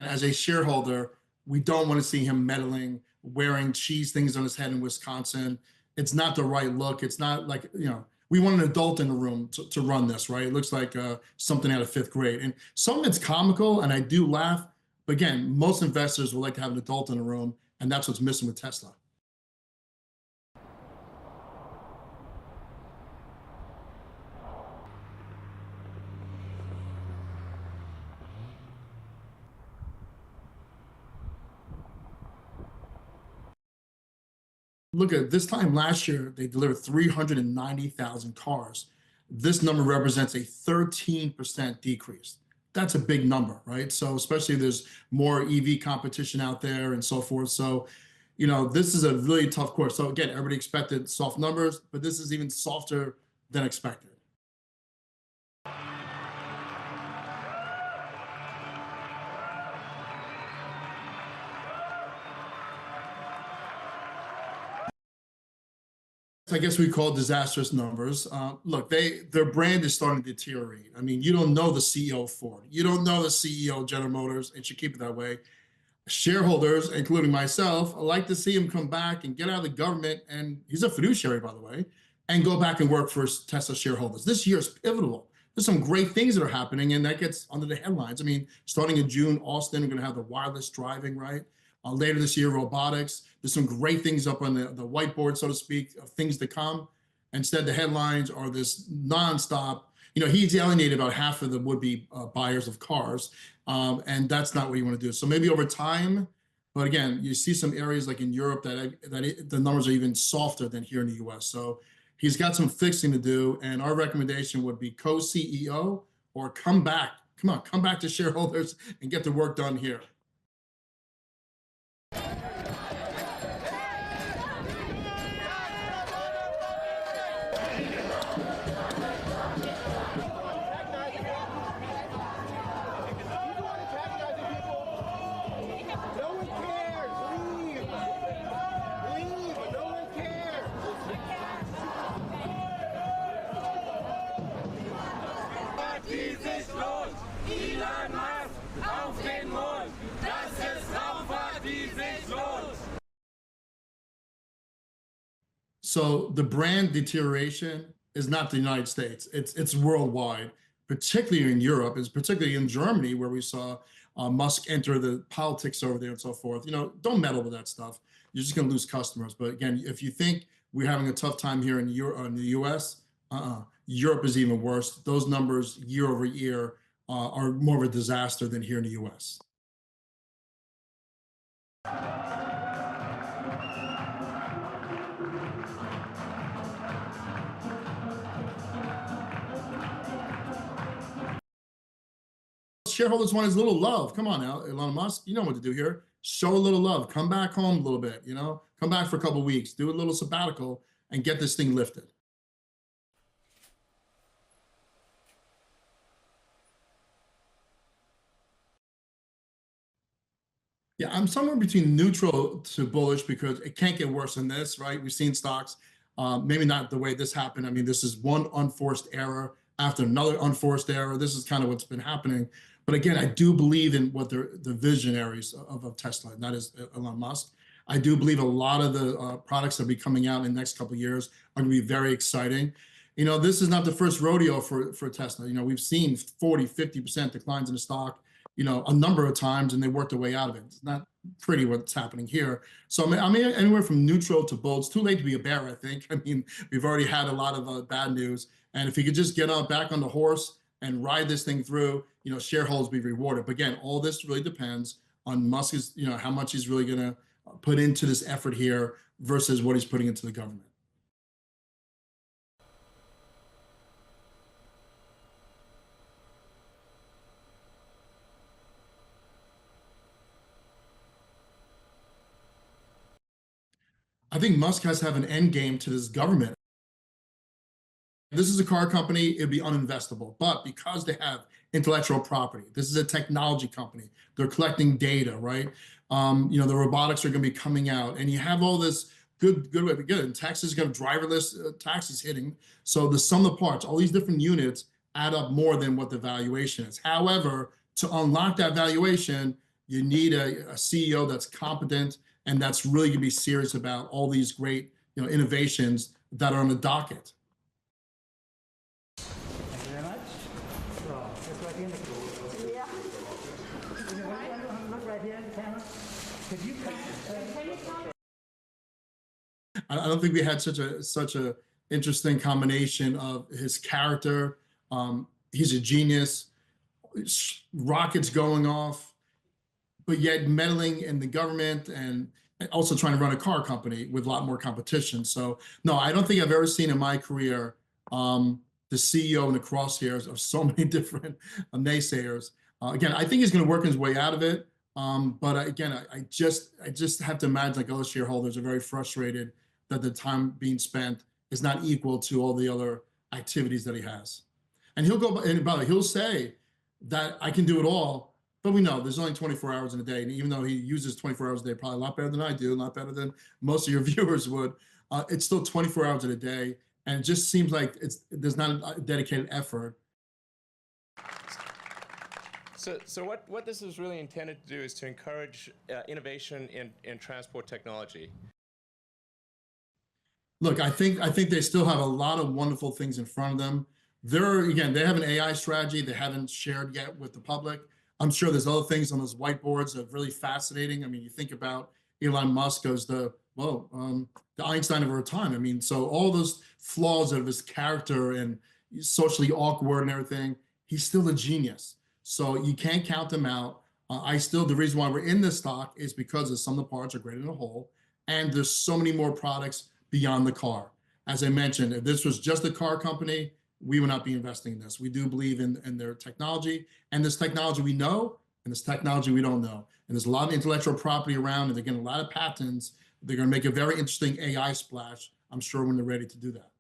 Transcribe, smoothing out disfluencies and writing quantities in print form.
as a shareholder, we don't want to see him meddling, wearing cheese things on his head in Wisconsin. It's not the right look. It's not like, we want an adult in the room to run this, right? It looks like something out of fifth grade. And some of it's comical, and I do laugh. But again, most investors would like to have an adult in the room, and that's what's missing with Tesla. Look at this time last year, they delivered 390,000 cars. This number represents a 13% decrease. That's a big number, right? So especially if there's more EV competition out there and so forth. So, this is a really tough quarter. So again, everybody expected soft numbers, but this is even softer than expected. I guess we call disastrous numbers. Look, their brand is starting to deteriorate. I mean, you don't know the CEO of Ford. You don't know the CEO of General Motors. It should keep it that way. Shareholders, including myself, I like to see him come back and get out of the government. And he's a fiduciary, by the way, and go back and work for Tesla shareholders. This year is pivotal. There's some great things that are happening, and that gets under the headlines. I mean, starting in June, Austin, we're going to have the wireless driving, right? Later this year, robotics. There's some great things up on the whiteboard, so to speak, of things to come. Instead, the headlines are this nonstop. He's alienated about half of the would-be buyers of cars, and that's not what you want to do. So maybe over time, but again, you see some areas like in Europe that the numbers are even softer than here in the U.S. So he's got some fixing to do, and our recommendation would be co-CEO or come back. Come on, come back to shareholders and get the work done here. Elon Musk auf den Mond. Das ist Raumfahrt, die sich lohnt. So the brand deterioration is not the United States. It's worldwide, particularly in Europe, it's particularly in Germany, where we saw Musk enter the politics over there and so forth. Don't meddle with that stuff. You're just going to lose customers. But again, if you think we're having a tough time here in the U.S., Europe is even worse. Those numbers year over year are more of a disaster than here in the U.S. Shareholders want his little love. Come on now, Elon Musk, you know what to do here. Show a little love. Come back home a little bit, come back for a couple of weeks, do a little sabbatical, and get this thing lifted. Yeah, I'm somewhere between neutral to bullish because it can't get worse than this, right? We've seen stocks, maybe not the way this happened. I mean, this is one unforced error after another unforced error. This is kind of what's been happening. But again, I do believe in what the visionaries of Tesla, and that is Elon Musk. I do believe a lot of the products that will be coming out in the next couple of years are going to be very exciting. This is not the first rodeo for Tesla. We've seen 40, 50% declines in the stock, a number of times, and they worked their way out of it. It's not pretty what's happening here. So I mean, anywhere from neutral to bull. It's too late to be a bear, I think. I mean, we've already had a lot of bad news. And if he could just get back on the horse and ride this thing through, shareholders be rewarded. But again, all this really depends on Musk's, how much he's really going to put into this effort here versus what he's putting into the government. I think Musk has to have an end game to this government. This is a car company, it'd be uninvestable. But because they have intellectual property, this is a technology company, they're collecting data, right? The robotics are going to be coming out, and you have all this good. And Texas is going to driverless taxis hitting. So the sum of the parts, all these different units add up more than what the valuation is. However, to unlock that valuation, You need a CEO that's competent and that's really going to be serious about all these great, innovations that are on the docket. Thank you very much. So, just right in the cool. Yeah. Look right here in the camera. Could you come? I don't think we had such a interesting combination of his character. He's a genius, rockets going off, but yet meddling in the government and also trying to run a car company with a lot more competition. So no, I don't think I've ever seen in my career the CEO in the crosshairs of so many different naysayers. Again, I think he's going to work his way out of it. But again, I just have to imagine like other shareholders are very frustrated that the time being spent is not equal to all the other activities that he has. And he'll go, and by the way, he'll say that I can do it all, but we know there's only 24 hours in a day. And even though he uses 24 hours a day, probably a lot better than I do, a lot better than most of your viewers would, it's still 24 hours in a day. And it just seems like there's not a dedicated effort. So what this is really intended to do is to encourage innovation in transport technology. Look, I think they still have a lot of wonderful things in front of them. They have an AI strategy they haven't shared yet with the public. I'm sure there's other things on those whiteboards that are really fascinating. I mean, you think about Elon Musk as the Einstein of our time. I mean, so all those flaws of his character and socially awkward and everything, he's still a genius. So you can't count him out. The reason why we're in this stock is because of some of the parts are greater than a whole, and there's so many more products beyond the car. As I mentioned, if this was just a car company, we would not be investing in this. We do believe in their technology, and this technology we know, and this technology we don't know. And there's a lot of intellectual property around, and they're getting a lot of patents. They're going to make a very interesting AI splash, I'm sure, when they're ready to do that.